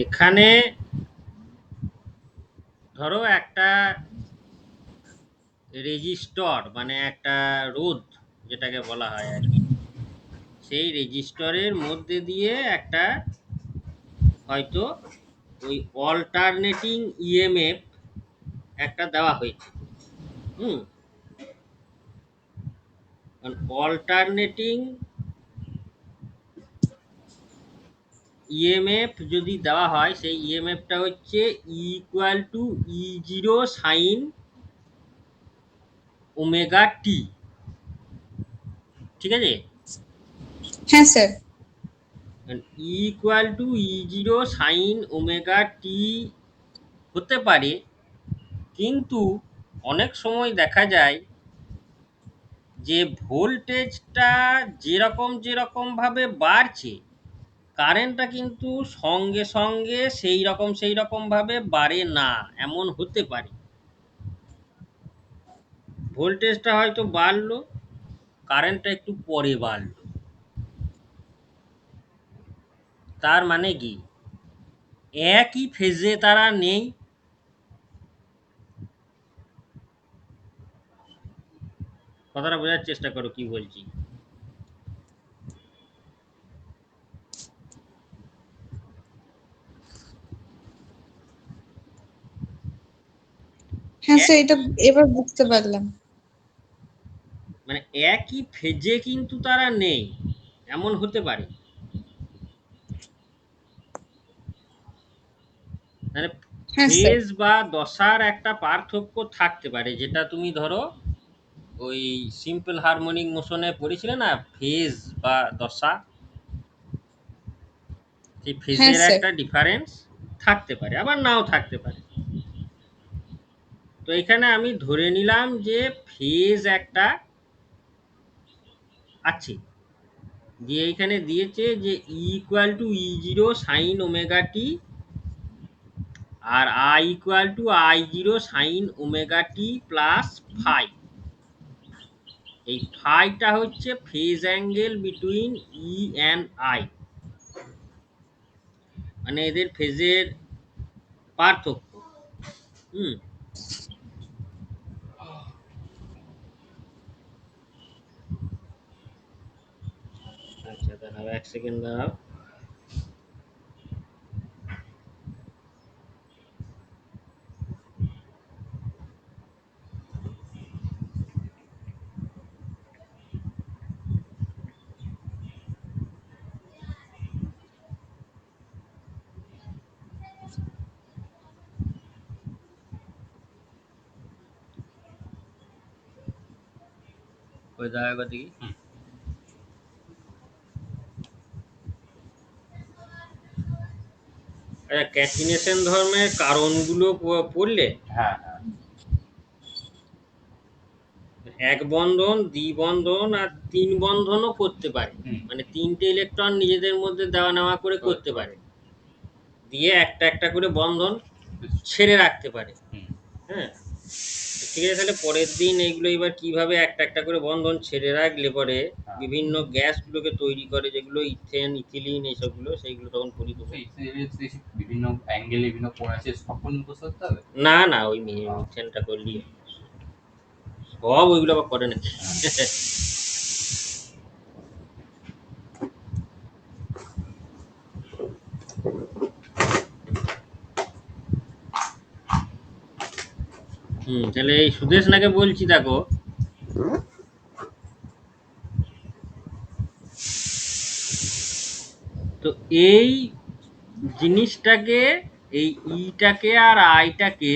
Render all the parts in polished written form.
এখানে ধরো একটা রেজিস্টর মানে একটা রোধ যেটাকে বলা হয় আর কি, সেই রেজিস্টরের মধ্যে দিয়ে একটা হয়তো ওই অল্টারনেটিং ইএমএফ একটা দেওয়া হয়েছে। হুম। অল্টারনেটিং ইএমএফ যদি দেওয়া হয়, সেই ইএমএফটা হচ্ছে ইকুয়াল টু ই0 সাইন ওমেগা টি। ঠিক আছে। হ্যাঁ স্যার। ইকুয়াল টু ই0 সাইন ওমেগা টি হতে পারে, কিন্তু অনেক সময় দেখা যায় যে ভোল্টেজটা যেরকম যেরকম ভাবে বাড়ছে, কারেন্টটা কিন্তু সঙ্গে সঙ্গে সেই রকম ভাবে বাড়ে না। এমন হতে পারে ভোল্টেজটা হয়তো বাড়লো, কারেন্টটা একটু পরে বাড়লো। তার মানে কি একই ফেজে তারা নেই। কথাটা বোঝার চেষ্টা করো কি বলছি। হ্যাঁ স্যার, এটা একই এবার বুঝতে পারলাম। মানে একই ফেজে কিন্তু তারা নেই, এমন হতে পারে। মানে হ্যাঁ স্যার। ফেজ বা দশার একটা পার্থক্য থাকতে পারে, যেটা তুমি ধরো ওই সিম্পল হারমোনিক মোশনে পড়েছিলে না, ফেজ বা দশা, সেই হ্যাঁ ফেজের স্যার। একটা ডিফারেন্স থাকতে পারে, আবার নাও থাকতে পারে। তো এখানে আমি ধরে নিলাম যে ফেজ একটা আছে, দিয়ে এখানে দিয়েছে যে ইকুয়াল টু ই0 সাইন ওমেগা টি, আর I equal to I0 sine omega T plus phi. এই ফাইটা হচ্ছে phase angle between E and I, মানে এদের ফেজের পার্থক্য। হুম। আচ্ছা দাঁড়াও, এক সেকেন্ড দাঁড়াও। ওই দাঁড়াও দেখি। আচ্ছা, ক্যাটিনেশন ধর্মের কারণগুলো পড়লে হ্যাঁ হ্যাঁ এক বন্ধন, দ্বিবন্ধন আর তিন বন্ধনও করতে পারে। হুম মানে তিনটে ইলেকট্রন নিজেদের মধ্যে দেওয়া নেওয়া করে করতে পারে, দিয়ে একটা একটা করে বন্ধন ছেড়ে রাখতে পারে। হুম হ্যাঁ। ঠিক আছে, তাহলে পরের দিন এইগুলো এবার কিভাবে একটা একটা করে বন্ধন ছেড়ে রাখলে পরে হ্যাঁ বিভিন্ন গ্যাসগুলোকে তৈরি করে, যেগুলো ইথেন ইথিলিন এইসবগুলো, সেইগুলো তখন পড়ি দেবো। সেই বিভিন্ন অ্যাঙ্গেলে বিভিন্ন কোণ আছে সব কোণ মুখস্থ করতে হবে। না না, ওই মিথেনটা করলি সব ওইগুলো আবার করে নাকি। হুম, তাহলে এই সুদেশ নাকে বলছি, দেখো তো এই জিনিসটাকে, এই ইটাকে আর আইটাকে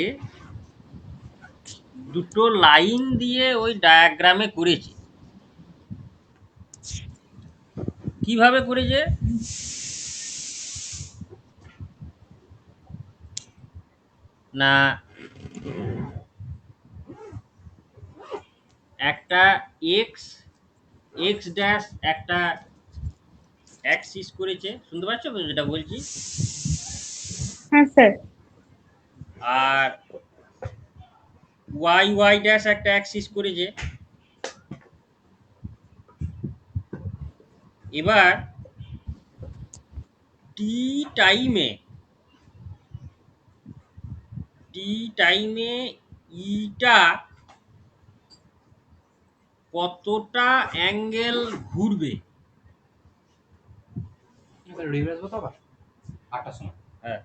দুটো লাইন দিয়ে ওই ডায়াগ্রামে করেছে। কিভাবে করেছে না, একটা এক্স এক্স ড্যাশ একটা অ্যাক্সিস করেছে, শুনতে পাচ্ছ তো যেটা বলছি? হ্যাঁ স্যার। আর ওয়াই ওয়াই ড্যাশ একটা অ্যাক্সিস করেছে। এবার টি টাইমে টি টাইমে ইটা কতটা অ্যাঙ্গেল ঘুরবে? রিভার্স হতো আবার 8টার সময়। হ্যাঁ,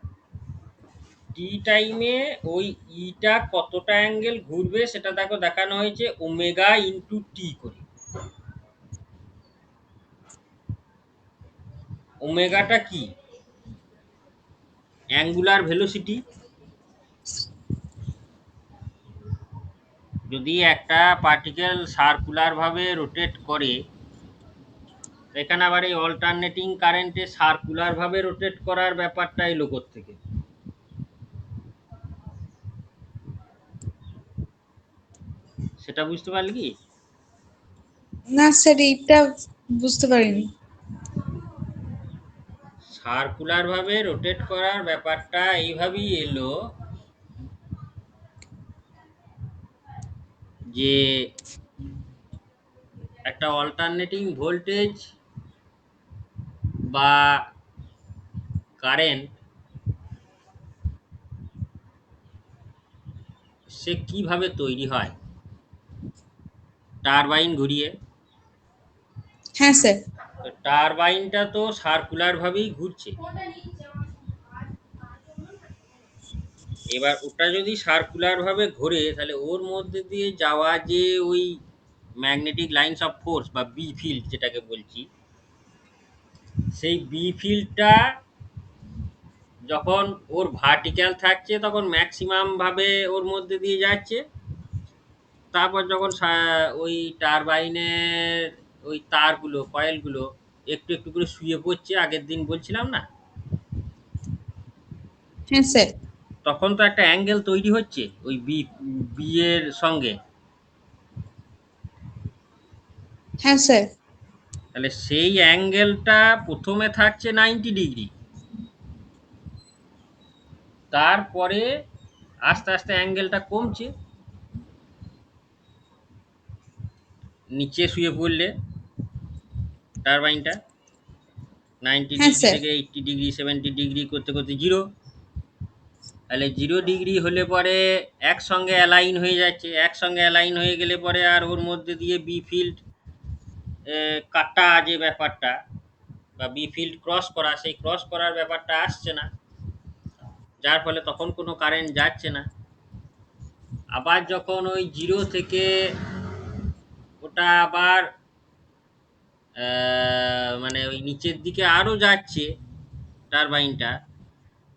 টি টাইমে ওই ইটা কতটা অ্যাঙ্গেল ঘুরবে সেটা দেখো দেখানো হয়েছে ওমেগা ইন্টু টি করে। ওমেগাটা কি? Angular velocity. যদি একটা পার্টিকেল সার্কুলার ভাবে রোটেট করে, এখানে আবার এই অল্টারনেটিং কারেন্টে সার্কুলার ভাবে রোটেট করার ব্যাপারটা এলো কোত্থেকে? সেটা বুঝতে পারলি কি? না স্যার, এইটা বুঝতে পারিনি। সার্কুলার ভাবে রোটেট করার ব্যাপারটা এইভাবেই এলো যে একটা অল্টারনেটিং ভোল্টেজ বা কারেন্ট সে কিভাবে তৈরি হয় টারবাইন ঘুরিয়ে। হ্যাঁ স্যার। তো টারবাইনটা তো সার্কুলার ভাবেই ঘুরছে। এবার ওটা যদি সার্কুলার ভাবে ঘোরে তাহলে ওর মধ্যে দিয়ে যাওয়া যে ওই ম্যাগনেটিক লাইনস অফ ফোর্স বা বি ফিল্ড যেটাকে বলছি, সেই বি ফিল্ডটা যখন ওর ভার্টিক্যাল থাকছে তখন ম্যাক্সিমাম ভাবে ওর মধ্যে দিয়ে যাচ্ছে। তারপর যখন ওই টারবাইনের ওই তারগুলো কয়েলগুলো একটু একটু করে শুয়ে পড়ছে, আগের দিন বলছিলাম না, হ্যাঁ স্যার। তখন তো একটা অ্যাঙ্গেল তৈরি হচ্ছে ওই বি বি এর সঙ্গে। হ্যাঁ স্যার। তাহলে সেই অ্যাঙ্গেলটা প্রথমে থাকছে 90 ডিগ্রি, তারপরে আস্তে আস্তে অ্যাঙ্গেলটা কমছে নিচে শুয়ে পড়লে টারবাইনটা 90 হ্যাঁ ডিগ্রি স্যার। থেকে 80 ডিগ্রি 70 ডিগ্রি করতে করতে জিরো। তাহলে 0 ডিগ্রি হলে পরে একসঙ্গে অ্যালাইন হয়ে যাচ্ছে, একসঙ্গে অ্যালাইন হয়ে গেলে পরে আর ওর মধ্যে দিয়ে বি ফিল্ড কাটা যে ব্যাপারটা বা বি ফিল্ড ক্রস করা, সেই ক্রস করার ব্যাপারটা আসছে না, যার ফলে তখন কোনো কারেন্ট যাচ্ছে না। আবার যখন ওই জিরো থেকে ওটা আবার মানে ওই নিচের দিকে আরও যাচ্ছে টারবাইনটা,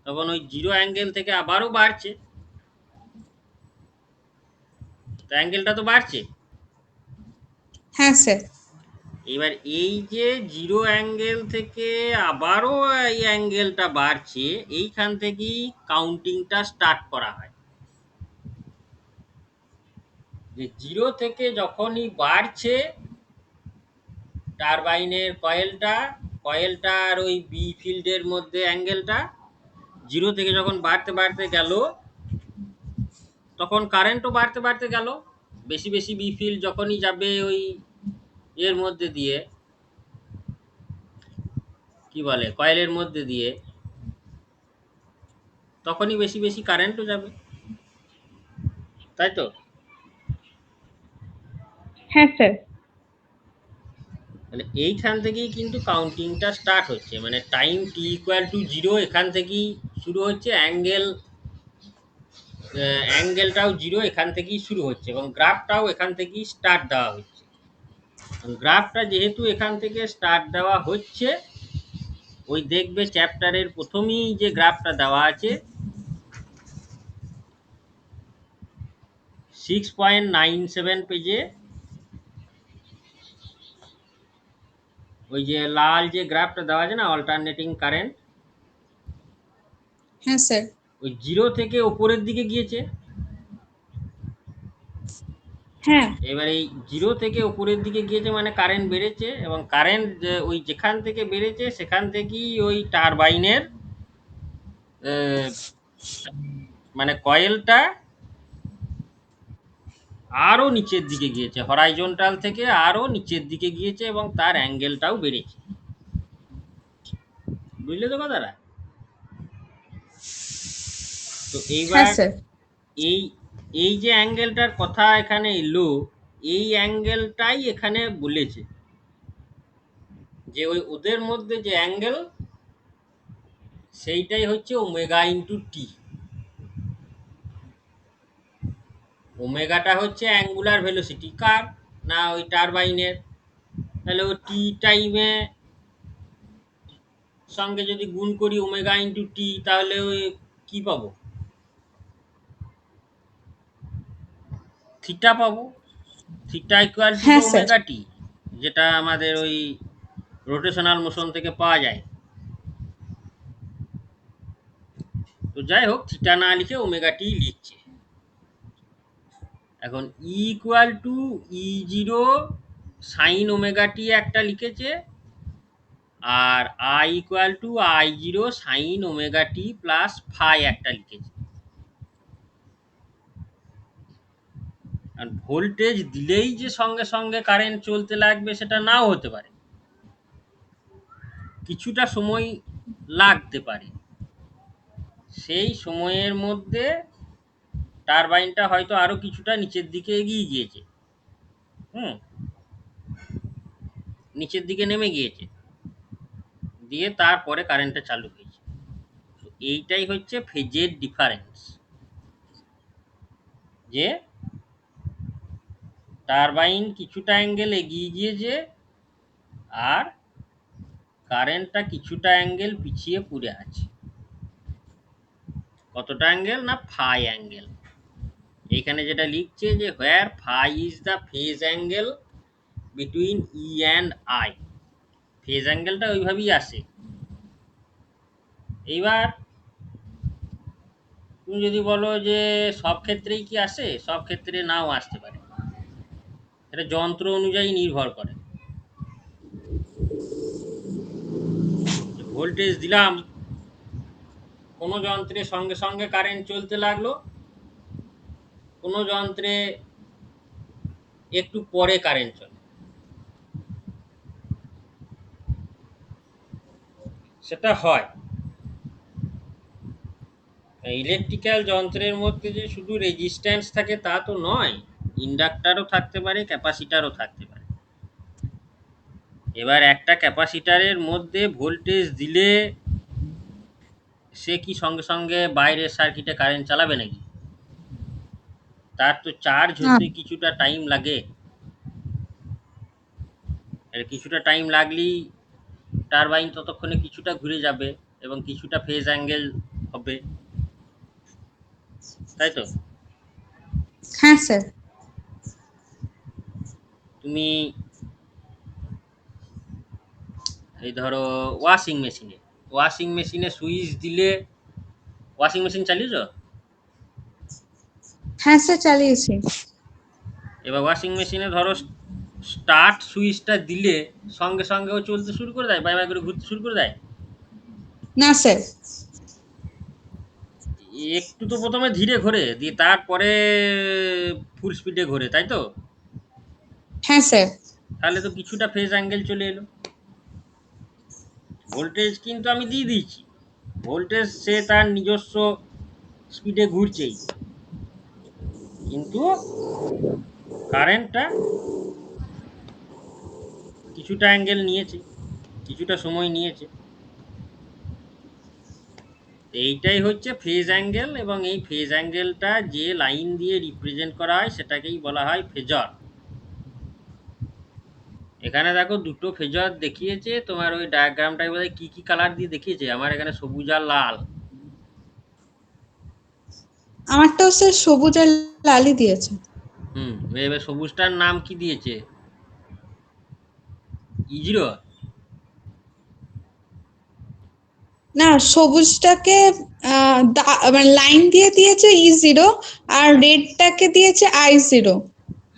তখন ওই জিরো অ্যাঙ্গেল থেকে আবারও বাড়ছে, তো অ্যাঙ্গেলটা তো বাড়ছে। হ্যাঁ স্যার। এবার এই যে জিরো অ্যাঙ্গেল থেকে আবারও এই অ্যাঙ্গেলটা বাড়ছে, এইখান থেকেই কাউন্টিংটা স্টার্ট করা হয়। যে জিরো থেকে যখনই বাড়ছে টারবাইনের কয়েলটার ওই বি ফিল্ডের মধ্যে অ্যাঙ্গেলটা জিরো থেকে যখন বাড়তে বাড়তে গেল, তখন কারেন্টও বাড়তে বাড়তে গেল। বেশি বেশি বি ফিল্ড যখনই যাবে ওই এর মধ্যে দিয়ে, কি বলে, কয়েলের মধ্যে দিয়ে, তখনই বেশি বেশি কারেন্টও যাবে, তাই তো? হ্যাঁ স্যার। মানে এইখান থেকেই কিন্তু কাউন্টিংটা স্টার্ট হচ্ছে, মানে time T equal to zero এখান থেকেই শুরু হচ্ছে, অ্যাঙ্গেলটাও জিরো এখান থেকেই শুরু হচ্ছে, এবং গ্রাফটাও এখান থেকেই স্টার্ট দেওয়া হচ্ছে। গ্রাফটা যেহেতু এখান থেকে স্টার্ট দেওয়া হচ্ছে, ওই দেখবে চ্যাপ্টারের প্রথমেই যে গ্রাফটা দেওয়া আছে 6.97 পেজে, ওই যে লাল যে গ্রাফটা দেওয়া আছে না অল্টারনেটিং কারেন্ট, হ্যাঁ স্যার। ওই জিরো থেকে ওপরের দিকে গিয়েছে। হ্যাঁ। এবার এই জিরো থেকে উপরের দিকে গিয়েছে মানে কারেন্ট বেড়েছে, এবং কারেন্ট ওই যেখান থেকে বেড়েছে সেখান থেকেই ওই টারবাইনের মানে কয়েলটা আরও নিচের দিকে গিয়েছে, হরাইজন্টাল থেকে আরও নিচের দিকে গিয়েছে, এবং তার অ্যাঙ্গেলটাও বেড়েছে। বুঝলে তো কথাটা? তো হ্যাঁ এইবার স্যার। এই এই যে অ্যাঙ্গেলটার কথা এখানে এলো, এই অ্যাঙ্গেলটাই এখানে বলেছে যে ওই ওদের মধ্যে যে অ্যাঙ্গেল সেইটাই হচ্ছে ওমেগা ইন্টু টি। ওমেগাটা হচ্ছে অ্যাঙ্গুলার ভেলোসিটি কার, না ওই টারবাইনের। তাহলে ও টি টাইমে সঙ্গে যদি গুণ করি ওমেগা ইন্টু টি, তাহলে ওই কি পাবো, থিটা পাবো। থিটা ইকুয়াল টু তো হ্যাঁ স্যার। ওমেগা টি, যেটা আমাদের ওই রোটেশনাল মোশন থেকে পাওয়া যায়। তো যাই হোক, থিটা না লিখে ওমেগা টি লিখছে। এখন E equal to E zero sine omega T একটা লিখেছে, আর I equal to I zero sine omega T plus phi একটা লিখেছে। আর ভোল্টেজ দিলেই যে সঙ্গে সঙ্গে কারেন্ট চলতে লাগবে সেটা নাও হতে পারে, কিছুটা সময় লাগতে পারে। সেই সময়ের মধ্যে টারবাইনটা হয়তো আরো কিছুটা নিচের দিকে এগিয়ে গিয়েছে, হুম, নিচের দিকে নেমে গিয়েছে, দিয়ে তারপরে কারেন্টটা চালু হয়েছে। তো এইটাই হচ্ছে ফেজের ডিফারেন্স, যে টারবাইন কিছুটা অ্যাঙ্গেল এগিয়ে গিয়েছে আর কারেন্টটা কিছুটা অ্যাঙ্গেল পিছিয়ে পড়ে আছে। কতটা অ্যাঙ্গেল, না ফাই অ্যাঙ্গেল। এইখানে যেটা লিখছে যে where phi is the phase angle between E and I, phase অ্যাঙ্গেলটা ওইভাবেই আসে। এইবার তুমি যদি বলো যে সব ক্ষেত্রেই কি আসে, সব ক্ষেত্রে নাও আসতে পারে, এটা যন্ত্র অনুযায়ী নির্ভর করে। ভোল্টেজ দিলাম, কোনো যন্ত্রে সঙ্গে সঙ্গে কারেন্ট চলতে লাগলো, কোনো যন্ত্রে একটু পরে কারেন্ট চলে, সেটা হয়। ইলেকট্রিক্যাল যন্ত্রের মধ্যে যে শুধু রেজিস্ট্যান্স থাকে তা তো নয়, ইন্ডাক্টারও থাকতে পারে, ক্যাপাসিটারও থাকতে পারে। এবার একটা ক্যাপাসিটারের মধ্যে ভোল্টেজ দিলে সে কি সঙ্গে সঙ্গে বাইরের সার্কিটে কারেন্ট চালাবে নাকি? তার তো চার্জ না। হতে কিছুটা টাইম লাগে। এর কিছুটা টাইম লাগলেই টারবাইন ততক্ষণে কিছুটা ঘুরে যাবে এবং কিছুটা ফেজ অ্যাঙ্গেল হবে, তাই তো? হ্যাঁ স্যার। তুমি এই ধরো ওয়াশিং মেশিনে সুইচ দিলে, ওয়াশিং মেশিন চালিয়েছ? হ্যাঁ স্যার, চালিয়েছি। এবার ওয়াশিং মেশিনে ধরো স্টার্ট সুইচটা দিলে সঙ্গে সঙ্গে ও চলতে শুরু করে দেয়, বাই বাই করে ঘুরতে শুরু করে দেয়? না স্যার। একটু তো প্রথমে ধীরে ঘোরে, দিয়ে তারপরে ফুল স্পিডে ঘোরে, তাই তো? হ্যাঁ স্যার। তাহলে তো কিছুটা ফেজ অ্যাঙ্গেল চলে এলো। ভোল্টেজ কিন্তু আমি দিয়ে দিয়েছি, ভোল্টেজ সে তার নিজস্ব স্পিডে ঘুরছেই, কিন্তু কারেন্টটা কিছুটা অ্যাঙ্গেল নিয়েছে, কিছুটা সময় নিয়েছে। এইটাই হচ্ছে ফেজ অ্যাঙ্গেল, এবং এই ফেজ অ্যাঙ্গেলটা যে লাইন দিয়ে রিপ্রেজেন্ট করা হয় সেটাকেই বলা হয় ফেজর। এখানে দেখো দুটো ফেজর দেখিয়েছে, তোমার ওই ডায়াগ্রামটায় বোধহয় কি কি কালার দিয়ে দেখিয়েছে, আমার এখানে সবুজ আর লাল। আমারটাও স্যার সবুজ আর লালই দিয়েছে। হুম, এবার সবুজটার নাম কি দিয়েছে? ই জিরো? না, সবুজটাকে মানে লাইন দিয়ে দিয়েছে E0, আর রেডটাকে দিয়েছে I0।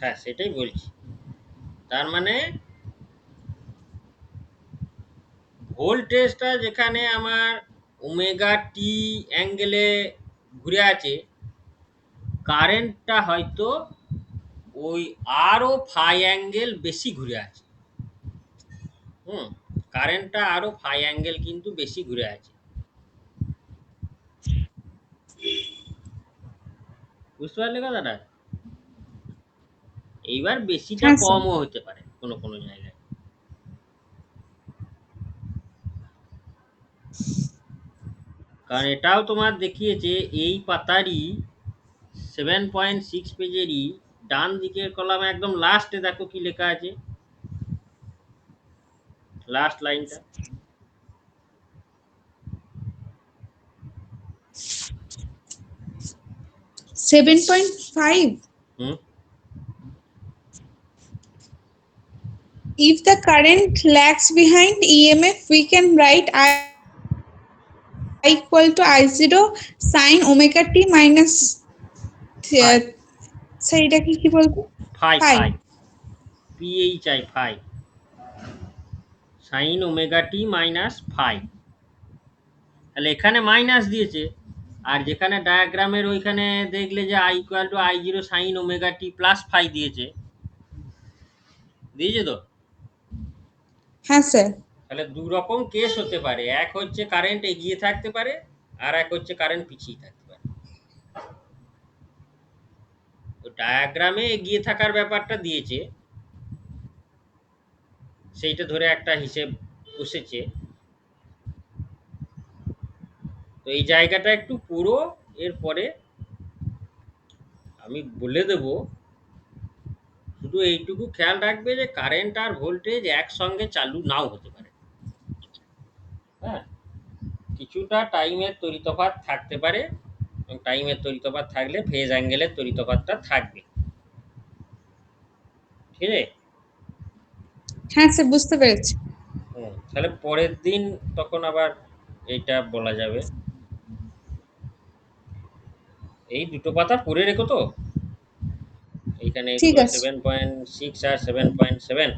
হ্যাঁ, সেটাই বলছি। তার মানে ভোল্টেজটা যেখানে আমার ওমেগা টি অ্যাঙ্গেলে ঘুরে আছে, কারেন্টটা হয়তো ওই আরও ফাই অ্যাঙ্গেল বেশি ঘুরে আছে। হুম, কারেন্টটা আরও ফাই অ্যাঙ্গেল কিন্তু বেশি ঘুরে আছে। বুঝতে পারলে কথাটা? এইবার বেশিটা হ্যাঁ স্যার। কমও হতে পারে কোনো কোনো জায়গায়। কারণ এটাও তোমার দেখিয়েছে এই পাতারই 7.6 পেজেরই ডান দিকের কলামে একদম লাস্টে দেখো কি লেখা আছে, লাস্ট লাইনটা। 7.5. হুম, If the current lags behind EMF, we can write I equal to I0 sin omega t minus phi sir এটাকে কি বলবো? Phi pi. Phi PHI phi, sine omega T minus phi. তাহলে এখানে মাইনাস দিয়েছে, আর যেখানে ডায়াগ্রামের ওইখানে দেখলে যে I equal to I0 sine omega T plus phi দিয়েছে, দিয়েছে তো? হ্যাঁ স্যার। তাহলে দু রকম কেস হতে পারে, এক হচ্ছে কারেন্ট এগিয়ে থাকতে পারে, আর এক হচ্ছে কারেন্ট পিছিয়ে থাকতে পারে। তো ডায়াগ্রামে এগিয়ে থাকার ব্যাপারটা দিয়েছে, সেইটা ধরে একটা হিসেব বসেছে। তো এই জায়গাটা একটু পুরো, এরপরে আমি বলে দেব। শুধু এইটুকু খেয়াল রাখবে যে কারেন্ট আর ভোল্টেজ একসঙ্গে চালু নাও হতে পারে। হ্যাঁ, কিছুটা টাইমের তড়িতফাত থাকতে পারে, এবং টাইমের তড়িতফাত থাকলে ফেজ অ্যাঙ্গেলের তড়িতফাতটা থাকবে। ঠিক আছে? হ্যাঁ স্যার, বুঝতে পেরেছি। তাহলে পরের দিন তখন আবার এইটা বলা যাবে। এই দুটো পাতা পড়ে রেখো তো, এইখানে ঠিক এগুলো আছে। 7.6 আর 7.7